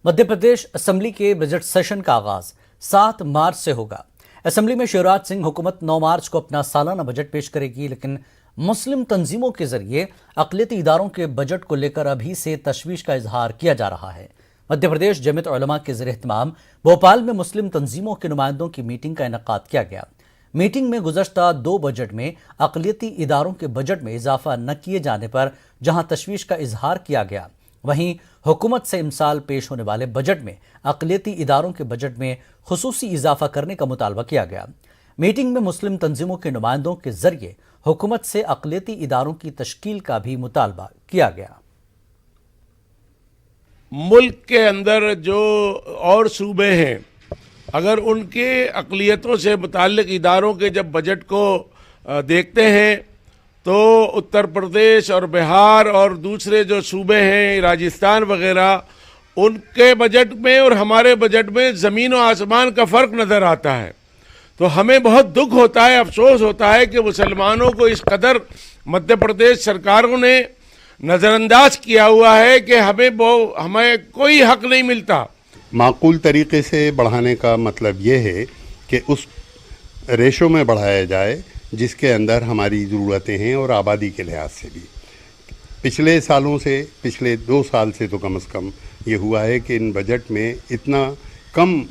Madhya Pradesh assembly के budget session का आगाज 7 मार्च से होगा। असेंबली में शिवराज सिंह हुकूमत 9 मार्च को अपना सालाना बजट पेश करेगी, लेकिन मुस्लिम तंजीमों के जरिए अक़लियती इदारों के बजट को लेकर अभी से तशवीश का इजहार किया जा रहा है। मध्य प्रदेश जमीयत उलमा के ज़ेर-ए-एहतमाम भोपाल में मुस्लिम तंजीमों के नुमाइंदों की मीटिंग का इनेकाद किया गया। मीटिंग में गुज़श्ता 2 बजट में अक़लियती इदारों के बजट में इजाफा न किए जाने पर जहां तशवीश का इजहार किया गया, वहीं हुकूमत से इमसाल पेश होने वाले बजट में अक़लियती इदारों के बजट में खुसूसी इजाफा करने का मुतालबा किया गया। मीटिंग में मुस्लिम तंजीमों के नुमाइंदों के जरिए हुकूमत से अक़लियती इदारों की तश्कील का भी मुतालबा किया गया। मुल्क के अंदर जो और सूबे हैं, अगर उनके अक़लियतों से मुताल्लिक़ इदारों के जब बजट को देखते हैं तो उत्तर प्रदेश और बिहार और दूसरे जो सूबे हैं राजस्थान वगैरह, उनके बजट में और हमारे बजट में ज़मीन और आसमान का फ़र्क नज़र आता है। तो हमें बहुत दुख होता है, अफसोस होता है कि मुसलमानों को इस कदर मध्य प्रदेश सरकारों ने नज़रअंदाज किया हुआ है कि हमें कोई हक नहीं मिलता। माकूल तरीके से बढ़ाने का मतलब ये है कि उस रेशो में बढ़ाया जाए जिसके अंदर हमारी ज़रूरतें हैं और आबादी के लिहाज से भी। पिछले सालों से, पिछले 2 साल से तो कम से कम ये हुआ है कि इन बजट में इतना कम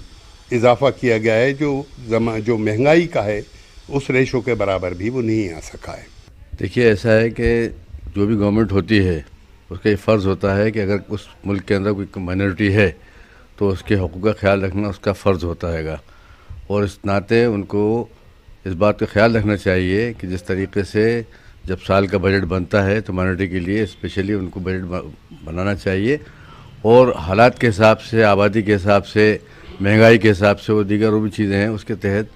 इजाफा किया गया है जो महंगाई का है उस रेशो के बराबर भी वो नहीं आ सका है। देखिए, ऐसा है कि जो भी गवर्नमेंट होती है उसका ये फ़र्ज़ होता है कि अगर उस मुल्क के अंदर कोई माइनॉरिटी है तो उसके हक़ूक़ का ख्याल रखना उसका फ़र्ज़ होता है। और इस नाते उनको इस बात का ख्याल रखना चाहिए कि जिस तरीके से जब साल का बजट बनता है तो माइनॉरिटी के लिए स्पेशली उनको बजट बनाना चाहिए और हालात के हिसाब से, आबादी के हिसाब से, महंगाई के हिसाब से और दीगर भी चीज़ें हैं उसके तहत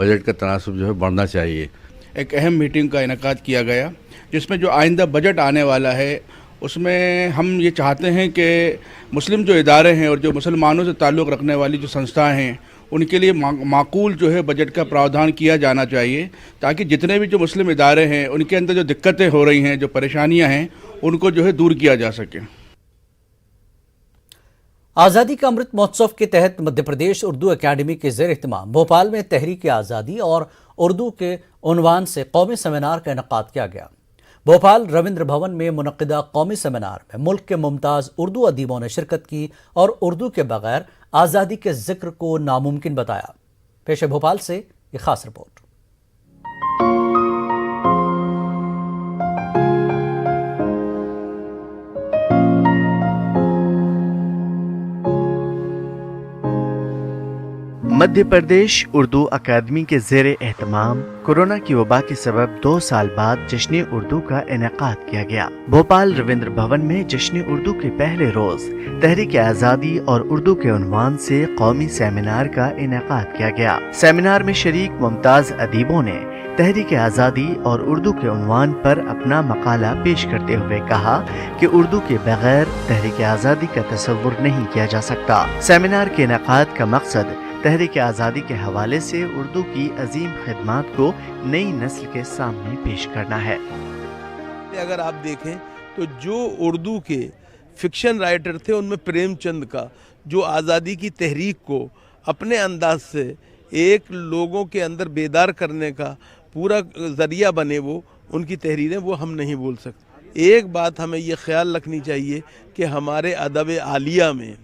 बजट का तनासब जो है बढ़ना चाहिए। एक अहम मीटिंग का इनेकाद किया गया जिसमें जो आइंदा बजट आने वाला है उसमें हम ये चाहते हैं कि मुस्लिम जो इदारे हैं और जो मुसलमानों से ताल्लुक़ रखने वाली जो संस्थाएं हैं उनके लिए माकूल जो है बजट का प्रावधान किया जाना चाहिए, ताकि जितने भी जो मुस्लिम इदारे हैं उनके अंदर जो दिक्कतें हो रही हैं, जो परेशानियां हैं, उनको जो है दूर किया जा सके। आज़ादी का अमृत महोत्सव के तहत मध्य प्रदेश उर्दू अकेडमी के ज़ेर-ए-एहतमाम भोपाल में तहरीक आज़ादी और उर्दू के उन्वान से कौमी सेमिनार का इनेकाद किया गया। भोपाल रविंद्र भवन में मुनक़िदा कौमी सेमिनार में मुल्क के मुमताज़ उर्दू अदीबों ने शिरकत की और उर्दू के बगैर आज़ादी के जिक्र को नामुमकिन बताया। पेश है भोपाल से एक खास रिपोर्ट। मध्य प्रदेश उर्दू अकादमी के ज़ेर-ए-एहतमाम कोरोना की वबा के सबब 2 साल बाद जश्न उर्दू का इनेकाद किया गया। भोपाल रविंद्र भवन में जश्न उर्दू के पहले रोज तहरीक आज़ादी और उर्दू के उन्वान से कौमी सेमिनार का इनेकाद किया गया। सेमिनार में शरीक मुमताज़ अदीबों ने तहरीक आज़ादी और उर्दू के उन्वान पर अपना मकाला पेश करते हुए कहा कि उर्दू के बगैर तहरीक आज़ादी का तसव्वुर नहीं किया जा सकता। सेमिनार के इनेकाद का मकसद तहरीक आज़ादी के हवाले से उर्दू की अजीम खिदमात को नई नस्ल के सामने पेश करना है। अगर आप देखें तो जो उर्दू के फिक्शन राइटर थे उनमें प्रेमचंद का जो आज़ादी की तहरीक को अपने अंदाज से एक लोगों के अंदर बेदार करने का पूरा ज़रिया बने, वो उनकी तहरीरें वो हम नहीं बोल सकते। एक बात हमें ये ख्याल रखनी चाहिए कि हमारे अदब आलिया में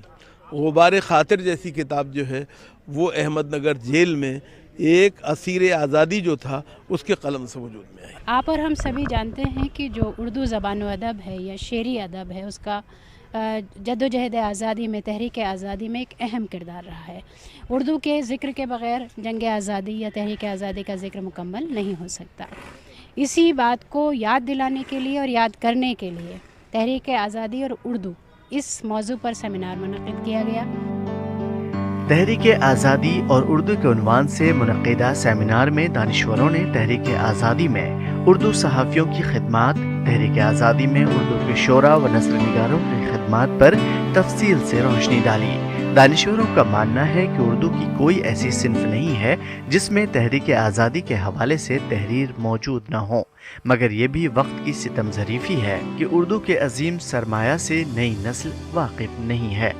गुबार खातिर जैसी किताब जो है वो अहमदनगर जेल में एक असीर आज़ादी जो था उसके कलम से वजूद में आई। आप और हम सभी जानते हैं कि जो उर्दू ज़बान व अदब है या शेरी अदब है उसका जद्दोजहद आज़ादी में, तहरीक आज़ादी में एक अहम किरदार रहा है। उर्दू के ज़िक्र के बग़ैर जंग आज़ादी या तहरीक आज़ादी का ज़िक्र मुकम्मल नहीं हो सकता। इसी बात को याद दिलाने के लिए और याद करने के लिए तहरीक आज़ादी और उर्दू इस मौजू पर सेमिनार मुनक़िद किया गया। तहरीक आज़ादी और उर्दू के उन्वान से मुनक़िदा सेमिनार में दानिश्वरों ने तहरीक आज़ादी में उर्दू सहाफ़ियों की खिदमात, तहरीक आज़ादी में उर्दू के शोरा व नस्ल निगारों की खिदमात पर तफसील से रोशनी डाली। दानिश्वरों का मानना है कि उर्दू की कोई ऐसी सिन्फ नहीं है जिसमें तहरीक आज़ादी के हवाले से तहरीर मौजूद न हो, मगर ये भी वक्त की सितम ज़रीफ़ी है कि उर्दू के अजीम सरमाया से नई नस्ल वाकिफ नहीं है।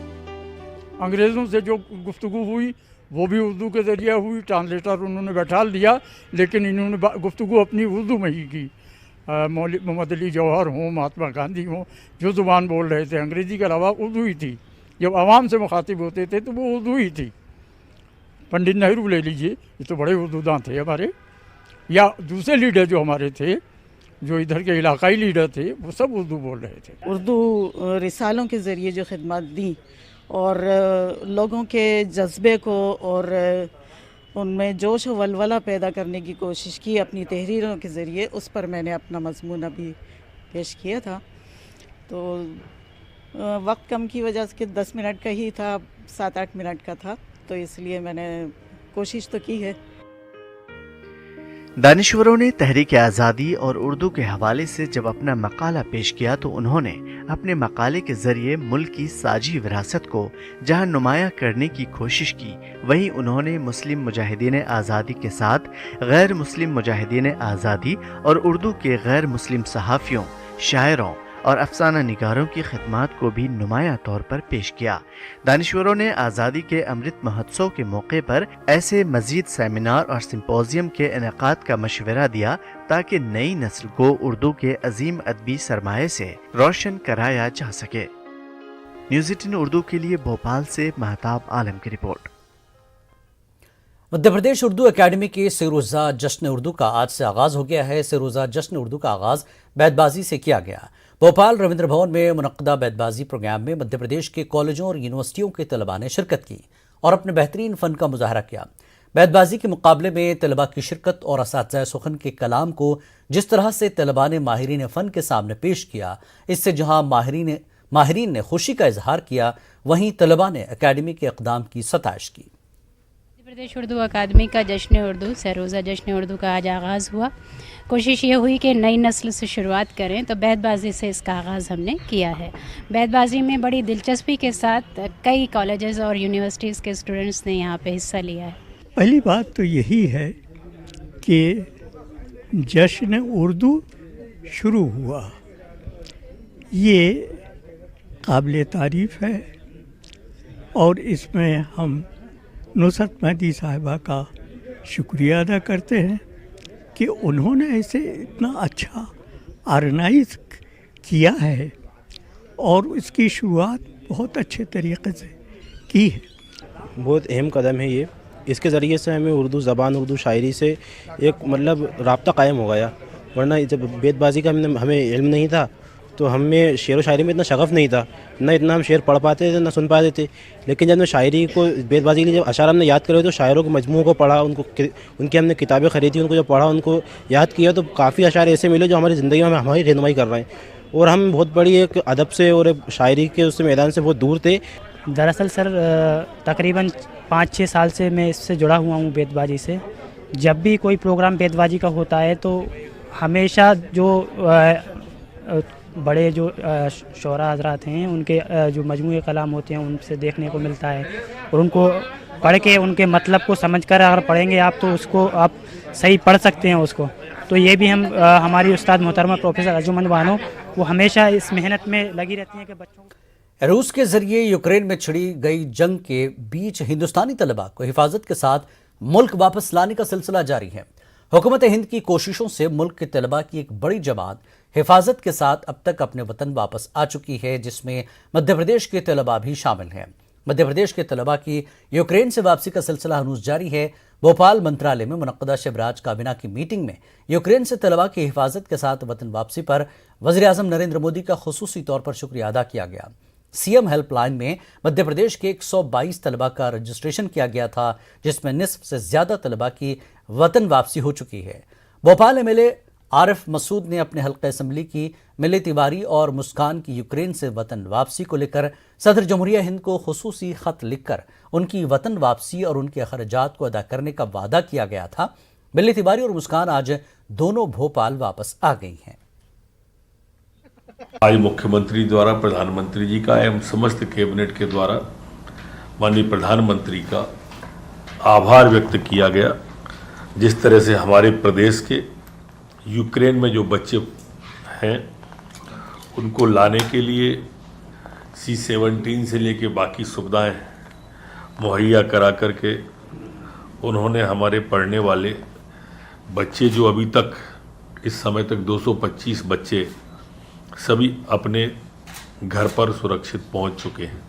अंग्रेज़ों से जो गुफ्तगू हुई वो भी उर्दू के ज़रिए हुई, ट्रांसलेटर उन्होंने बैठा लिया, लेकिन इन्होंने गुफ्तगू अपनी उर्दू में ही की। मोहम्मद अली जौहर हों, महात्मा गांधी हों, जो ज़ुबान बोल रहे थे अंग्रेज़ी के अलावा उर्दू ही थी। जब आवाम से मुखातिब होते थे तो वो उर्दू ही थी। पंडित नेहरू ले लीजिए, ये तो बड़े उर्दूदां थे हमारे, या दूसरे लीडर जो हमारे थे, जो इधर के इलाकाई लीडर थे, वो सब उर्दू बोल रहे थे। उर्दू रिसालों के ज़रिए जो खिदमत दी और लोगों के जज्बे को और उनमें जोश व वलवला पैदा करने की कोशिश की अपनी तहरीरों के ज़रिए, उस पर मैंने अपना मज़मून अभी पेश किया था। तो वक्त कम की वजह से 10 मिनट का ही था, 7-8 मिनट का था, तो इसलिए मैंने कोशिश तो की है। दानिश्वरों ने तहरीक आज़ादी और उर्दू के हवाले से जब अपना मकाला पेश किया तो उन्होंने अपने मकाले के ज़रिए मुल्क की साजी विरासत को जहां नुमायां करने की कोशिश की, वहीं उन्होंने मुस्लिम मुजाहिदीन आज़ादी के साथ गैर मुस्लिम मुजाहिदीन आज़ादी और उर्दू के गैर मुस्लिम सहाफ़ियों, शायरों और अफसाना निगारों की खिदमात को भी नुमायां तौर पर पेश किया। दानिश्वरों ने आज़ादी के अमृत महोत्सव के मौके पर ऐसे मज़ीद सेमिनार और सिंपोजियम के इनेकाद का मशवरा दिया ताकि नई नस्ल को उर्दू के अजीम अदबी सरमाए से रोशन कराया जा सके। न्यूज़ 18 उर्दू के लिए भोपाल से महताब आलम की रिपोर्ट। मध्य प्रदेश उर्दू एकेडमी के से-रोज़ा जश्न उर्दू का आज से आगाज़ हो गया है। से-रोज़ा जश्न उर्दू का आगाज़ बैतबाजी से किया गया। भोपाल रविंद्र भवन में मुनक्कदा बैतबाजी प्रोग्राम में मध्य प्रदेश के कॉलेजों और यूनिवर्सिटियों के तलबा ने शिरकत की और अपने बेहतरीन फ़न का मुजाहरा किया। बैतबाजी के मुकाबले में तलबा की शिरकत और असातिज़ा सुखन के कलाम को जिस तरह से तलबा ने माहिरीन फ़न के सामने पेश किया, इससे जहां माहिरीन ने खुशी का इजहार किया, वहीं तलबा ने एकेडमी के इक़दाम की सताइश की। मध्य प्रदेश उर्दू अकादमी का जश्न उर्दू, से-रोज़ा जश्न उर्दू का आज आगाज़ हुआ। कोशिश ये हुई कि नई नस्ल से शुरुआत करें, तो बैतबाजी से इसका आगाज़ हमने किया है। बैतबाजी में बड़ी दिलचस्पी के साथ कई कॉलेजेस और यूनिवर्सिटीज़ के स्टूडेंट्स ने यहाँ पे हिस्सा लिया है। पहली बात तो यही है कि जश्न उर्दू शुरू हुआ, ये काबिल तारीफ़ है और इसमें हम नुसरत मेहदी साहिबा का शुक्रिया अदा करते हैं कि उन्होंने ऐसे इतना अच्छा ऑर्गेनाइज किया है और इसकी शुरुआत बहुत अच्छे तरीके से की है। बहुत अहम कदम है ये। इसके ज़रिए से हमें उर्दू ज़बान, उर्दू शायरी से एक मतलब राब्ता कायम हो गया। वरना जब बेतबाजी का हमें इल्म नहीं था तो हमें शेर व शायरी में इतना शगफ़ नहीं था, न इतना हम शेर पढ़ पाते थे, न सुन पाते थे। लेकिन जब हमने शायरी को बेतबाजी के लिए जब अशार हमने याद करे तो शायरों के मजमूओं को पढ़ा, उनकी हमने किताबें ख़रीदी, उनको जब पढ़ा, उनको याद किया, तो काफ़ी अशार ऐसे मिले जो हमारी ज़िंदगी में हमारी रहनुमाई कर रहे हैं। और हम बहुत बड़ी एक अदब से और एक शायरी के उस मैदान से बहुत दूर थे। दरअसल सर तकरीबन 5-6 साल से मैं इससे जुड़ा हुआ हूँ बेतबाजी से। जब भी कोई प्रोग्राम बेतबाजी का होता है तो हमेशा जो बड़े जो शोरा हजरात हैं उनके जो मजमूए कलाम होते हैं उनसे देखने को मिलता है और उनको पढ़ के उनके मतलब को समझकर अगर पढ़ेंगे आप तो उसको आप सही पढ़ सकते हैं उसको। तो ये भी हम हमारी उस्ताद मोहतरमा प्रोफेसर अर्जुमंद बानो वो हमेशा इस मेहनत में लगी रहती हैं कि बच्चों। रूस के जरिए यूक्रेन में छिड़ी गई जंग के बीच हिंदुस्तानी तलबा को हिफाजत के साथ मुल्क वापस लाने का सिलसिला जारी है। हुकूमत हिंद की कोशिशों से मुल्क के तलबा की एक बड़ी जमात हिफाजत के साथ अब तक अपने वतन वापस आ चुकी है, जिसमें मध्य प्रदेश के तलबा भी शामिल हैं। मध्य प्रदेश के तलबा की यूक्रेन से वापसी का सिलसिला हनूज जारी है। भोपाल मंत्रालय में मुनक्कदा शिवराज काबीना की मीटिंग में यूक्रेन से तलबा की हिफाजत के साथ वतन वापसी पर वज़ीर-ए-आज़म नरेंद्र मोदी का खुसूसी तौर पर शुक्रिया अदा किया गया। सीएम हेल्पलाइन में मध्य प्रदेश के 122 तलबा का रजिस्ट्रेशन किया गया था, जिसमें निस्फ से ज्यादा तलबा की वतन वापसी हो चुकी है। भोपाल एमएलए आरिफ मसूद ने अपने हल्का असम्बली की मिली तिवारी और मुस्कान की यूक्रेन से वतन वापसी को लेकर सदर जमहूरिया हिंद को खुसूसी खत लिखकर उनकी वतन वापसी और उनके अखराजात को अदा करने का वादा किया गया था। मिली तिवारी और मुस्कान आज दोनों भोपाल वापस आ गई हैं। आज मुख्यमंत्री द्वारा प्रधानमंत्री जी का एवं समस्त कैबिनेट के द्वारा माननीय प्रधानमंत्री का आभार व्यक्त किया गया। जिस तरह से हमारे प्रदेश के यूक्रेन में जो बच्चे हैं उनको लाने के लिए C-17 से लेके बाकी सुविधाएं मुहैया करा करके उन्होंने हमारे पढ़ने वाले बच्चे जो अभी तक इस समय तक 225 बच्चे सभी अपने घर पर सुरक्षित पहुंच चुके हैं।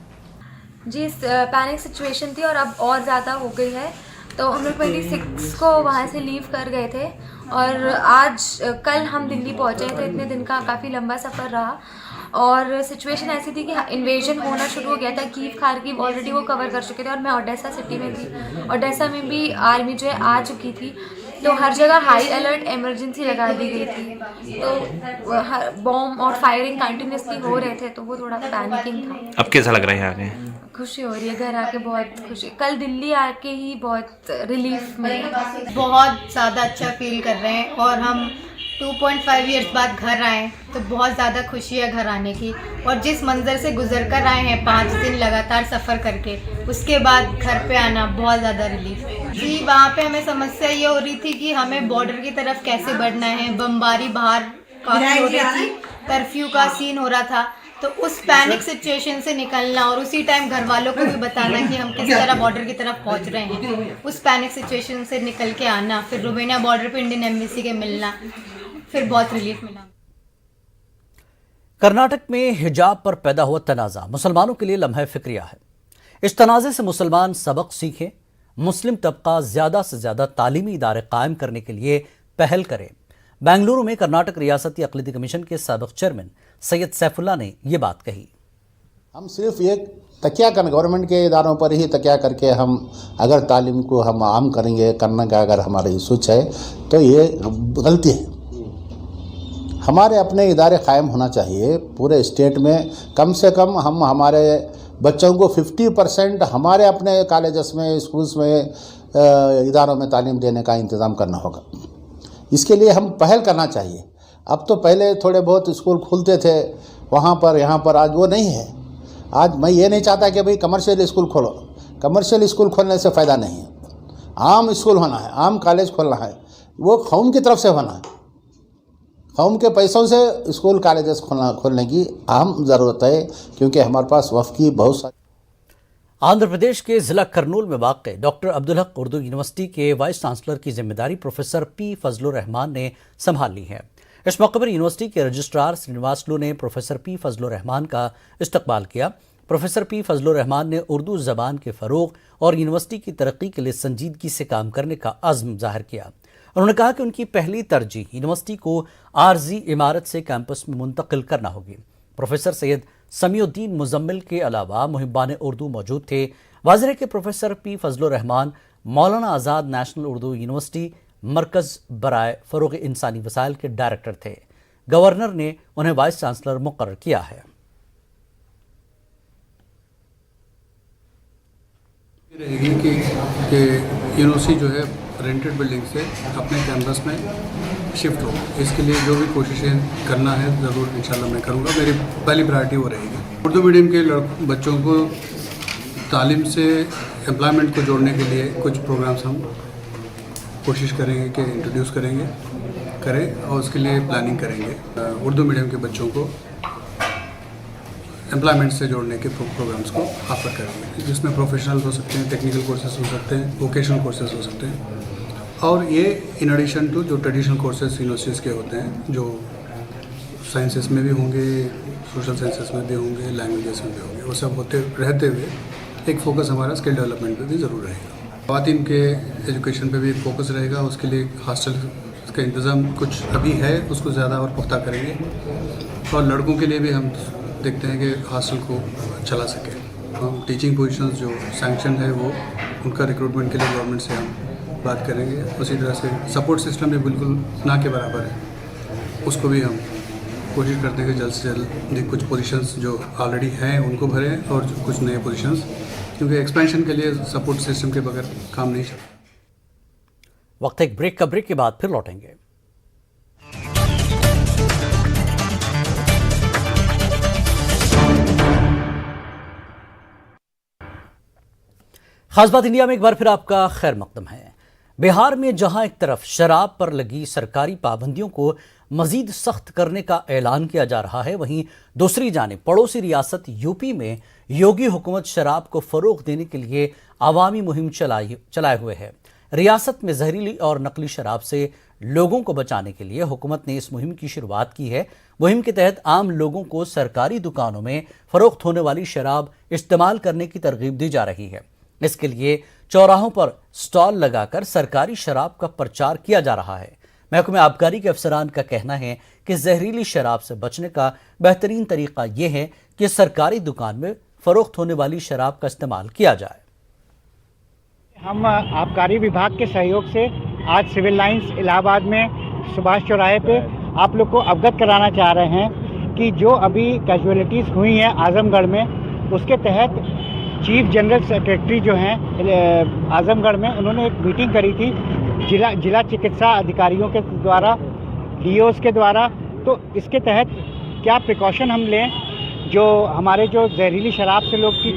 जी पैनिक सिचुएशन थी और अब और ज़्यादा हो गई है, तो हम लोग 26 को वहाँ से लीव कर गए थे और कल हम दिल्ली पहुँचे थे। इतने दिन का काफ़ी लंबा सफ़र रहा और सिचुएशन ऐसी थी कि इन्वेजन होना शुरू हो गया था। कीव खार्किव ऑलरेडी वो कवर कर चुके थे और मैं ओडेसा सिटी में थी। ओडेसा में भी आर्मी जो है आ चुकी थी, तो हर जगह हाई अलर्ट इमरजेंसी लगा दी गई थी। तो बॉम्ब और फायरिंग कंटिन्यूसली हो रहे थे, तो वो थोड़ा पैनिकिंग था। अब कैसा लग रहा है यहाँ आके? खुशी हो रही है, घर आके बहुत खुशी। कल दिल्ली आके ही बहुत रिलीफ मिला। बहुत ज़्यादा अच्छा फील कर रहे हैं और हम 2.5 इयर्स बाद घर आए तो बहुत ज़्यादा खुशी है घर आने की। और जिस मंज़र से गुजर कर आए हैं 5 दिन लगातार सफ़र करके, उसके बाद घर पे आना बहुत ज़्यादा रिलीफ है। जी वहाँ पे हमें समस्या ये हो रही थी कि हमें बॉर्डर की तरफ कैसे बढ़ना है। बमबारी बाहर काफ़ी हो रही थी, कर्फ्यू का सीन हो रहा था, तो उस पैनिक सिचुएशन से निकलना और उसी टाइम घर वालों को भी बताना कि हम किस तरह बॉर्डर की तरफ पहुंच रहे हैं, उस पैनिक सिचुएशन से निकल के आना, फिर रोमानिया बॉर्डर पे इंडियन एम्बेसी के मिलना, फिर बहुत रिलीफ मिला। कर्नाटक में हिजाब पर पैदा हुआ तनाज़ा मुसलमानों के लिए लम्हा फिक्रिया है। इस तनाज़े से मुसलमान सबक सीखें, मुस्लिम तबका ज़्यादा से ज़्यादा तालीमी इदारे कायम करने के लिए पहल करे। बेंगलुरु में कर्नाटक रियासती अक़लियती कमीशन के साबिक़ चेयरमैन सैयद सैफुल्लाह ने ये बात कही। हम सिर्फ एक तकिया कर गवर्नमेंट के इदारों पर ही तकिया करके हम अगर तालीम को हम आम करेंगे करने का अगर हमारी सोच है तो ये गलती है। हमारे अपने इदारे कायम होना चाहिए पूरे स्टेट में। कम से कम हम हमारे बच्चों को 50% हमारे अपने कॉलेजेस में स्कूल्स में इदारों में तालीम देने का इंतज़ाम करना होगा। इसके लिए हम पहल करना चाहिए। अब तो पहले थोड़े बहुत स्कूल खुलते थे वहाँ पर यहाँ पर, आज वो नहीं है। आज मैं ये नहीं चाहता कि भाई कमर्शियल स्कूल खोलो। कमर्शियल स्कूल खोलने से फ़ायदा नहीं है। आम स्कूल होना है, आम कॉलेज खोलना है, वो कौम की तरफ से होना है। कौम के पैसों से स्कूल कॉलेजेस खोलने की अहम ज़रूरत है, क्योंकि हमारे पास वफ़ की बहुत सारी। आंध्र प्रदेश के ज़िला कर्नूल में वाक़ डॉक्टर अब्दुल हक उर्दू यूनिवर्सिटी के वाइस चांसलर की जिम्मेदारी प्रोफेसर पी फजलुर रहमान ने संभाल ली है। इस मौके पर यूनिवर्सिटी के रजिस्ट्रार श्रीनिवासलू ने प्रोफेसर पी फजलुर रहमान का इस्तकबाल किया। प्रोफेसर पी फजलुर रहमान ने उर्दू ज़बान के फ़रोग़ और यूनिवर्सिटी की तरक्की के लिए संजीदगी से काम करने का अज़्म ज़ाहिर किया। उन्होंने कहा कि उनकी पहली तरजीह यूनिवर्सिटी को आर्जी इमारत से कैंपस में मुंतकिल करना होगी। प्रोफेसर सैयद समीउद्दीन मुजम्मिल के अलावा मुहिब्बान उर्दू मौजूद थे। वाज़ेह के प्रोफेसर पी फजलुर रहमान मौलाना आज़ाद नेशनल उर्दू यूनिवर्सिटी मरकज़ बराए फ़रोग़ इंसानी वसाइल के डायरेक्टर थे। गवर्नर ने उन्हें वाइस चांसलर मुकर्रर किया है। रहेगी कि यूनिवर्सिटी जो है रेंटेड बिल्डिंग से अपने कैंपस में शिफ्ट हो। इसके लिए जो भी कोशिशें करना है ज़रूर इंशाल्लाह मैं करूँगा। मेरी पहली प्रायोरिटी वो रहेगी। उर्दू मीडियम के बच्चों को तालीम से एम्प्लॉयमेंट को जोड़ने के लिए कुछ प्रोग्राम्स हम कोशिश करेंगे कि इंट्रोड्यूस करें और उसके लिए प्लानिंग करेंगे। उर्दू मीडियम के बच्चों को एम्प्लॉयमेंट से जोड़ने के प्रोग्राम्स को ऑफर करेंगे, जिसमें प्रोफेशनल हो सकते हैं, टेक्निकल कोर्सेज हो सकते हैं, वोकेशनल कोर्सेज हो सकते हैं, और ये इन एडिशन टू जो ट्रेडिशनल कोर्सेज यूनिवर्सिटीज़ के होते हैं, जो साइंसेस में भी होंगे, सोशल साइंसेस में भी होंगे, लैंग्वेजेस में भी होंगे, वो सब रहते हुए एक फोकस हमारा स्किल डेवलपमेंट पे भी ज़रूर रहेगा। ख़वातीन के एजुकेशन पे भी एक फोकस रहेगा। उसके लिए हॉस्टल का इंतज़ाम कुछ अभी है, उसको ज़्यादा और पुख्ता करेंगे। और लड़कों के लिए भी हम देखते हैं कि हॉस्टल को चला सके। हम टीचिंग पोजीशंस जो सैंक्शन है वो उनका रिक्रूटमेंट के लिए गवर्नमेंट से हम बात करेंगे। उसी तरह से सपोर्ट सिस्टम भी बिल्कुल ना के बराबर है, उसको भी हम कोशिश करते हैं कि जल्द से जल्द कुछ पोजीशंस जो ऑलरेडी हैं उनको भरें और कुछ नए पोजीशंस, क्योंकि एक्सपेंशन के लिए सपोर्ट सिस्टम के बगैर काम नहीं चलता। वक्त एक ब्रेक का, ब्रेक के बाद फिर लौटेंगे। खास बात इंडिया में एक बार फिर आपका खैर मकदम है। बिहार में जहां एक तरफ शराब पर लगी सरकारी पाबंदियों को मजीद सख्त करने का ऐलान किया जा रहा है, वहीं दूसरी जानिब पड़ोसी रियासत यूपी में योगी हुकूमत शराब को फरोग देने के लिए आवामी मुहिम चलाए हुए है। रियासत में जहरीली और नकली शराब से लोगों को बचाने के लिए हुकूमत ने इस मुहिम की शुरुआत की है। मुहिम के तहत आम लोगों को सरकारी दुकानों में फरोख्त होने वाली शराब इस्तेमाल करने की तरगीब दी जा रही है। इसके लिए चौराहों पर स्टॉल लगाकर सरकारी शराब का प्रचार किया जा रहा है। महकमे आबकारी के अफसरान का कहना है कि जहरीली शराब से बचने का बेहतरीन तरीका यह है कि सरकारी दुकान में फरोख्त होने वाली शराब का इस्तेमाल किया जाए। हम आबकारी विभाग के सहयोग से आज सिविल लाइंस इलाहाबाद में सुभाष चौराहे पे आप लोग को अवगत कराना चाह रहे हैं कि जो अभी कैजुअलिटीज़ हुई हैं आजमगढ़ में, उसके तहत चीफ जनरल सेक्रेटरी जो हैं आजमगढ़ में, उन्होंने एक मीटिंग करी थी जिला चिकित्सा अधिकारियों के द्वारा, डीओज़ के द्वारा। तो इसके तहत क्या प्रिकॉशन हम लें, जो हमारे जो जहरीली शराब से लोग की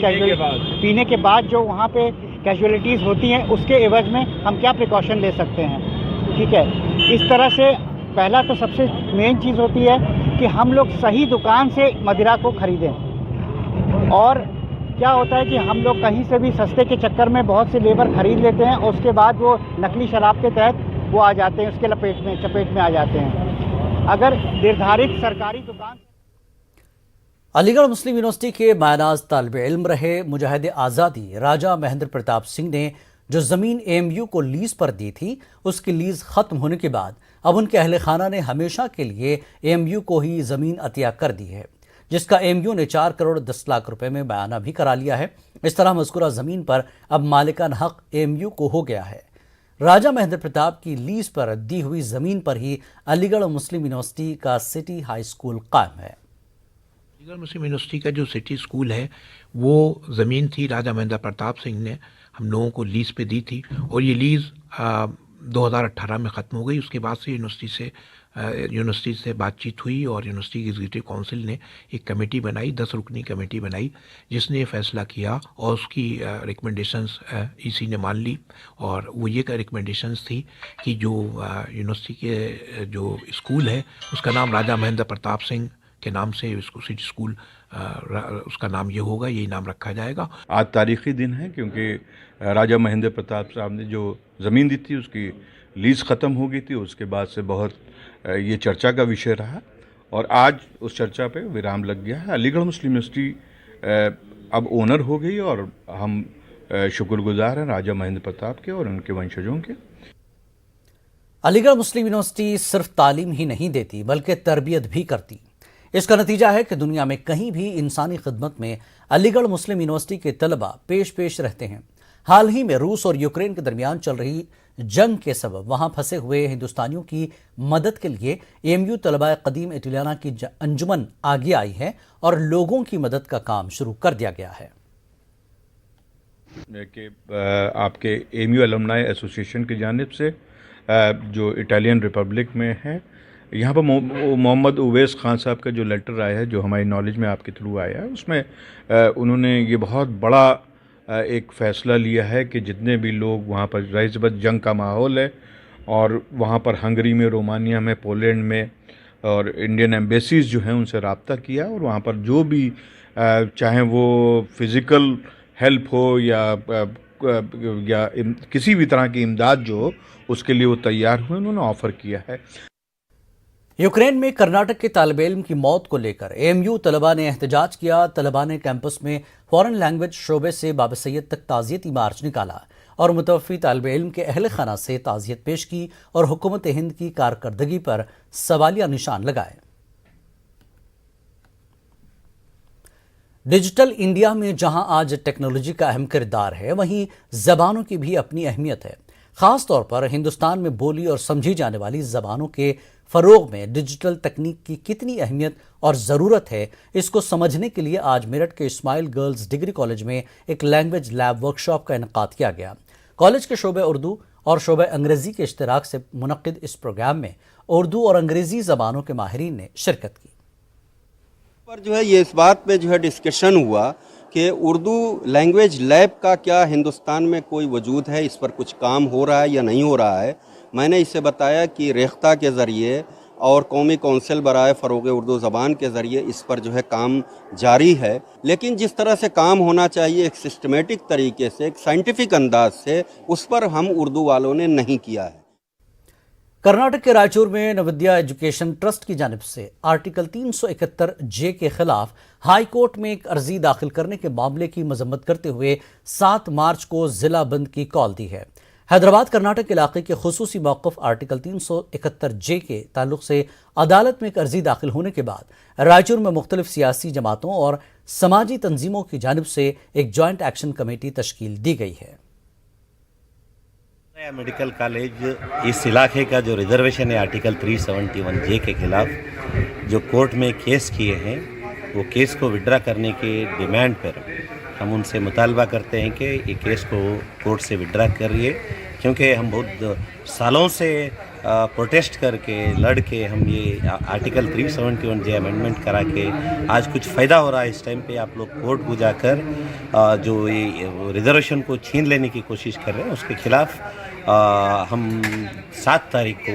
पीने के बाद जो वहाँ पे कैजुअलिटीज़ होती हैं, उसके एवज में हम क्या प्रिकॉशन ले सकते हैं। ठीक है, इस तरह से पहला तो सबसे मेन चीज़ होती है कि हम लोग सही दुकान से मदिरा को ख़रीदें। और क्या होता है कि हम लोग कहीं से भी सस्ते के चक्कर में बहुत से लेबर ख़रीद लेते हैं और उसके बाद वो नकली शराब के तहत वो आ जाते हैं, उसके चपेट में आ जाते हैं। अगर निर्धारित सरकारी दुकान। अलीगढ़ मुस्लिम यूनिवर्सिटी के मायनाज तालिब इल्म रहे मुजाहिद आज़ादी राजा महेंद्र प्रताप सिंह ने जो ज़मीन एएमयू को लीज पर दी थी, उसकी लीज ख़त्म होने के बाद अब उनके अहल खाना ने हमेशा के लिए एएमयू को ही ज़मीन अतिया कर दी है, जिसका एएमयू ने 4 करोड़ 10 लाख रुपए में बयाना भी करा लिया है। इस तरह मज़कूरा ज़मीन पर अब मालिकान हक एएमयू को हो गया है। राजा महेंद्र प्रताप की लीज पर दी हुई ज़मीन पर ही अलीगढ़ मुस्लिम यूनिवर्सिटी का सिटी हाई स्कूल कायम है। अलीगढ़ मुस्लिम यूनिवर्सिटी का जो सिटी स्कूल है, वो ज़मीन थी राजा महेंद्र प्रताप सिंह ने हम लोगों को लीज़ पे दी थी, और ये लीज़ 2018 में ख़त्म हो गई। उसके बाद से यूनिवर्सिटी से बातचीत हुई और यूनिवर्सिटी की एग्जीक्यूटिव काउंसिल ने एक कमेटी बनाई, 10 रुकनी कमेटी बनाई, जिसने फैसला किया और उसकी रिकमेंडेशंस ईसी ने मान ली। और वो ये रिकमेंडेशंस थी कि जो यूनिवर्सिटी के जो स्कूल है उसका नाम राजा महेंद्र प्रताप सिंह के नाम से इसको सिटी स्कूल उसका नाम ये होगा, यही नाम रखा जाएगा। आज तारीख़ी दिन है क्योंकि राजा महेंद्र प्रताप साहब ने जो ज़मीन दी थी उसकी लीज़ ख़त्म हो गई थी। उसके बाद से बहुत ये चर्चा का विषय रहा और आज उस चर्चा पे विराम लग गया है। अलीगढ़ मुस्लिम यूनिवर्सिटी अब ओनर हो गई और हम शुक्रगुजार हैं राजा महेंद्र प्रताप के और उनके वंशजों के। अलीगढ़ मुस्लिम यूनिवर्सिटी सिर्फ तालीम ही नहीं देती बल्कि तरबियत भी करती। इसका नतीजा है कि दुनिया में कहीं भी इंसानी खिदमत में अलीगढ़ मुस्लिम यूनिवर्सिटी के तलबा पेश रहते हैं। हाल ही में रूस और यूक्रेन के दरमियान चल रही जंग के सबब वहां फंसे हुए हिंदुस्तानियों की मदद के लिए एएमयू तलबा कदीम इटलियाना की अंजुमन आगे आई है और लोगों की मदद का काम शुरू कर दिया गया है। कि आपके एएमयू अलुमनाई एसोसिएशन की जानिब से जो इटालियन रिपब्लिक में है, यहाँ पर मोहम्मद उवैस खान साहब का जो लेटर आया है, जो हमारी नॉलेज में आपके थ्रू आया है, उसमें उन्होंने ये बहुत बड़ा एक फ़ैसला लिया है कि जितने भी लोग वहाँ पर ज़ाहिर जंग का माहौल है और वहाँ पर हंगरी में, रोमानिया में, पोलैंड में और इंडियन एम्बेसीज़ जो हैं उनसे रब्ता किया और वहाँ पर जो भी चाहे वो फ़िज़िकल हेल्प हो या किसी भी तरह की इमदाद जो हो, उसके लिए वो तैयार हुए, उन्होंने ऑफ़र किया है। यूक्रेन में कर्नाटक के तालिब इल्म की मौत को लेकर एएमयू तलबा ने एहतजाज किया। तलबा ने कैंपस में फॉरेन लैंग्वेज शोबे से बाबा सैयद तक ताज़ियती मार्च निकाला और मुतवफ़ी तालिब इल्म के अहल खाना से ताज़ियत पेश की और हुकूमत हिंद की कारकर्दगी पर सवालिया निशान लगाए। डिजिटल इंडिया में जहां आज टेक्नोलॉजी का अहम किरदार है, वहीं ज़बानों की भी अपनी अहमियत है। ख़ास तौर पर हिंदुस्तान में बोली और समझी जाने वाली ज़बानों के फ़रोग़ में डिजिटल तकनीक की कितनी अहमियत और ज़रूरत है, इसको समझने के लिए आज मेरठ के इस्माइल गर्ल्स डिग्री कॉलेज में एक लैंग्वेज लैब वर्कशॉप का इनेकाद किया गया। कॉलेज के शोबे उर्दू और शोबे अंग्रेज़ी के इश्तिराक से मुनक्किद इस प्रोग्राम में उर्दू और अंग्रेज़ी ज़बानों के माहिरीन ने शिरकत की। पर जो है ये इस बात पे जो है डिस्कशन हुआ کہ اردو لینگویج لیب کا کیا ہندوستان میں کوئی وجود ہے، اس پر کچھ کام ہو رہا ہے یا نہیں ہو رہا ہے۔ میں نے اسے بتایا کہ ریختہ کے ذریعے اور قومی کونسل برائے فروغ اردو زبان کے ذریعے اس پر جو ہے کام جاری ہے، لیکن جس طرح سے کام ہونا چاہیے ایک سسٹمیٹک طریقے سے، ایک سائنٹیفک انداز سے، اس پر ہم اردو والوں نے نہیں کیا ہے۔ کرناٹک کے رائچور میں نودیا ایجوکیشن ٹرسٹ کی جانب سے آرٹیکل 371 جے کے خلاف ہائی کورٹ میں ایک عرضی داخل کرنے کے معاملے کی مذمت کرتے ہوئے 7 مارچ کو ضلع بند کی کال دی ہے۔ حیدرآباد کرناٹک علاقے کے خصوصی موقف آرٹیکل 371 جے کے تعلق سے عدالت میں ایک عرضی داخل ہونے کے بعد رائچور میں مختلف سیاسی جماعتوں اور سماجی تنظیموں کی جانب سے ایک جوائنٹ ایکشن کمیٹی تشکیل دی گئی ہے۔ میڈیکل کالج اس علاقے کا جو ریزرویشن ہے آرٹیکل 371 جے کے خلاف جو کورٹ میں کیس کیے ہیں، وہ کیس کو وڈرا کرنے کے ڈیمانڈ پر ہم ان سے مطالبہ کرتے ہیں کہ یہ کیس کو کورٹ سے وڈرا کریے، کیونکہ ہم بہت سالوں سے پروٹیسٹ کر کے لڑ کے ہم یہ آرٹیکل 371 جے امینڈمنٹ کرا کے آج کچھ فائدہ ہو رہا ہے۔ اس ٹائم پہ آپ لوگ کورٹ کو جا کر جو یہ ریزرویشن کو چھین لینے کی کوشش کر رہے ہیں، اس کے خلاف ہم 7 تاریخ کو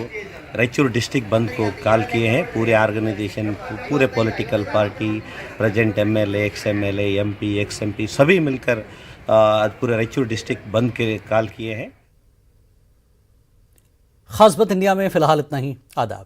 رائچور ڈسٹرکٹ بند کو کال کیے ہیں۔ پورے آرگنائزیشن، پورے political party, present M L A, ex M L A, M P, ex M P, سبھی مل کر پورے رائچور ڈسٹرکٹ بند کے کال کیے ہیں۔ خاص بات انڈیا میں فی الحال اتنا ہی۔ آداب۔